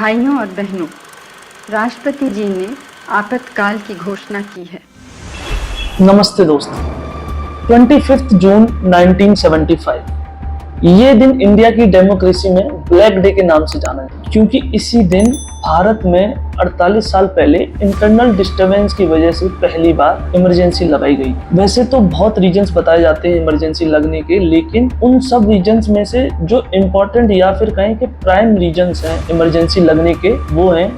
भाइयों और बहनों, राष्ट्रपति जी ने आपातकाल की घोषणा की है। नमस्ते दोस्तों, 25 जून 1975 ये दिन इंडिया की डेमोक्रेसी में ब्लैक डे के नाम से जाना है, क्योंकि इसी दिन भारत में 48 साल पहले इंटरनल डिस्टरबेंस की वजह से पहली बार इमरजेंसी लगाई गई। वैसे तो बहुत रीजंस बताए जाते हैं इमरजेंसी लगने के, लेकिन उन सब रीजंस में से जो इम्पोर्टेंट या फिर कहें कि प्राइम रीजंस हैं इमरजेंसी लगने के, वो हैं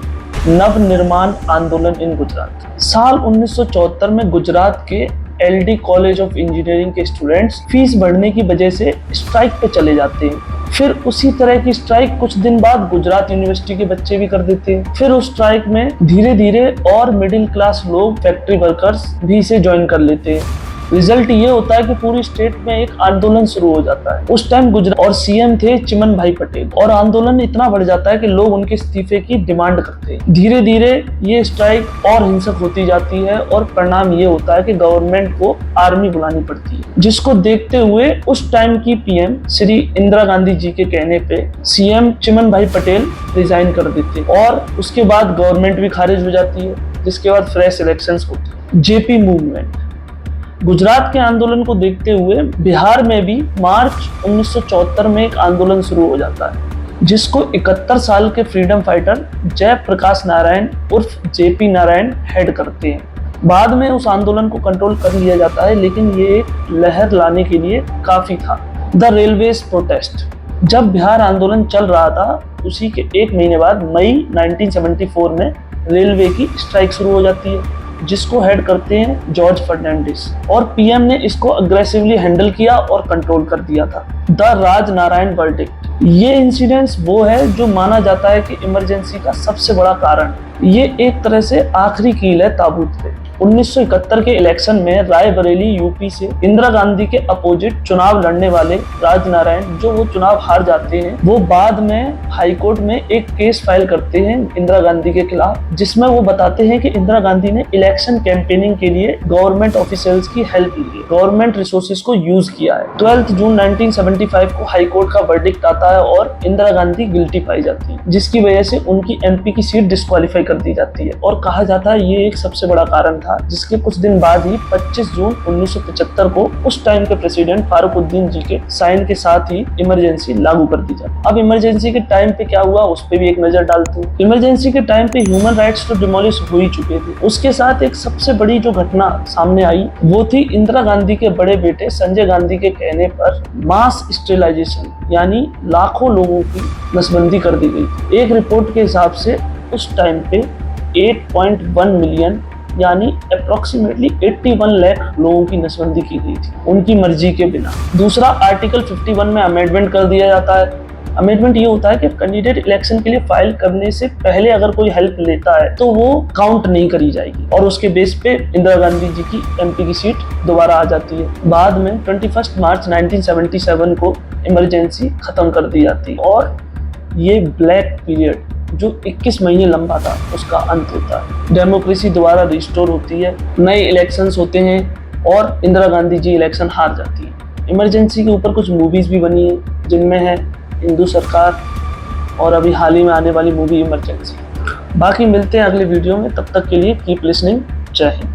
नवनिर्माण आंदोलन इन गुजरात। साल 1974 में गुजरात के LD कॉलेज ऑफ इंजीनियरिंग के स्टूडेंट्स फीस बढ़ने की वजह से स्ट्राइक पे चले जाते हैं। फिर उसी तरह की स्ट्राइक कुछ दिन बाद गुजरात यूनिवर्सिटी के बच्चे भी कर देते हैं। फिर उस स्ट्राइक में धीरे धीरे और मिडिल क्लास लोग, फैक्ट्री वर्कर्स भी इसे ज्वाइन कर लेते हैं। रिजल्ट ये होता है कि पूरी स्टेट में एक आंदोलन शुरू हो जाता है। उस टाइम गुजरात और CM थे चिमन भाई पटेल, और आंदोलन इतना बढ़ जाता है कि लोग उनके इस्तीफे की डिमांड करते हैं। धीरे धीरे ये स्ट्राइक और हिंसक होती जाती है और परिणाम ये होता है कि गवर्नमेंट को आर्मी बुलानी पड़ती है, जिसको देखते हुए उस टाइम की PM श्री इंदिरा गांधी जी के कहने पे CM चिमन भाई पटेल रिजाइन कर देते और उसके बाद गवर्नमेंट भी खारिज हो जाती है, जिसके बाद फ्रेश इलेक्शंस होते हैं। JP movement. गुजरात के आंदोलन को देखते हुए बिहार में भी मार्च 1974 में एक आंदोलन शुरू हो जाता है, जिसको 71 साल के फ्रीडम फाइटर जयप्रकाश नारायण उर्फ JP नारायण हेड करते हैं। बाद में उस आंदोलन को कंट्रोल कर लिया जाता है, लेकिन ये एक लहर लाने के लिए काफी था। The railways protest. जब बिहार आंदोलन चल रहा था, उसी के एक महीने बाद मई 1974 में रेलवे की स्ट्राइक शुरू हो जाती है, जिसको हेड करते हैं जॉर्ज फर्नांडिस, और PM ने इसको अग्रेसिवली हैंडल किया और कंट्रोल कर दिया था। The Rajnarayan verdict. ये इंसिडेंस वो है जो माना जाता है कि इमरजेंसी का सबसे बड़ा कारण। ये एक तरह से आखिरी कील है ताबूत पे। 1971 के इलेक्शन में रायबरेली UP से इंदिरा गांधी के अपोजिट चुनाव लड़ने वाले राजनारायण, जो वो चुनाव हार जाते हैं, वो बाद में हाई कोर्ट में एक केस फाइल करते हैं इंदिरा गांधी के खिलाफ, जिसमें वो बताते हैं कि इंदिरा गांधी ने इलेक्शन कैंपेनिंग के लिए गवर्नमेंट ऑफिशियल्स की हेल्प ली है, गवर्नमेंट रिसोर्सेज को यूज किया है। 12 जून 1975 को हाई कोर्ट का वर्डिक्ट आता है और इंदिरा गांधी गिल्टी पाई जाती है, जिसकी वजह से उनकी MP की सीट डिस्क्वालीफाई कर दी जाती है, और कहा जाता है ये एक सबसे बड़ा कारण था, जिसके कुछ दिन बाद ही 25 जून 1975 को उस टाइम के प्रेसिडेंट फारूकुद्दीन जी के साइन के साथ ही इमरजेंसी लागू कर दी जाती। अब इमरजेंसी के टाइम पे क्या हुआ, उस पे भी एक नजर डालते हैं। इमरजेंसी के टाइम पे ह्यूमन राइट्स तो डिमोलिश हो ही चुके थे, उसके साथ एक सबसे बड़ी जो घटना सामने आई वो थी इंदिरा गांधी के बड़े बेटे संजय गांधी के कहने पर मास स्टेरिलाइजेशन, यानी लाखों लोगों की नसबंदी कर दी गई। एक रिपोर्ट के हिसाब से उस टाइम पे 8.1 मिलियन यानी अप्रोक्सीमेटली 81 लाख लोगों की नसबंदी की गई थी उनकी मर्जी के बिना। दूसरा, आर्टिकल 51 में अमेंडमेंट कर दिया जाता है। अमेंडमेंट ये होता है कि कैंडिडेट इलेक्शन के लिए फाइल करने से पहले अगर कोई हेल्प लेता है तो वो काउंट नहीं करी जाएगी, और उसके बेस पे इंदिरा गांधी जी की MP की सीट दोबारा आ जाती है। बाद में 21 मार्च 1977 को इमरजेंसी खत्म कर दी जाती है, और ये ब्लैक पीरियड जो 21 महीने लंबा था उसका अंत होता है। डेमोक्रेसी दोबारा रिस्टोर होती है, नए इलेक्शंस होते हैं, और इंदिरा गांधी जी इलेक्शन हार जाती है। इमरजेंसी के ऊपर कुछ मूवीज भी बनी है, जिनमें है हिंदू सरकार और अभी हाल ही में आने वाली मूवी इमरजेंसी। बाकी मिलते हैं अगले वीडियो में, तब तक के लिए कीप लिसनिंग। जय हिंद।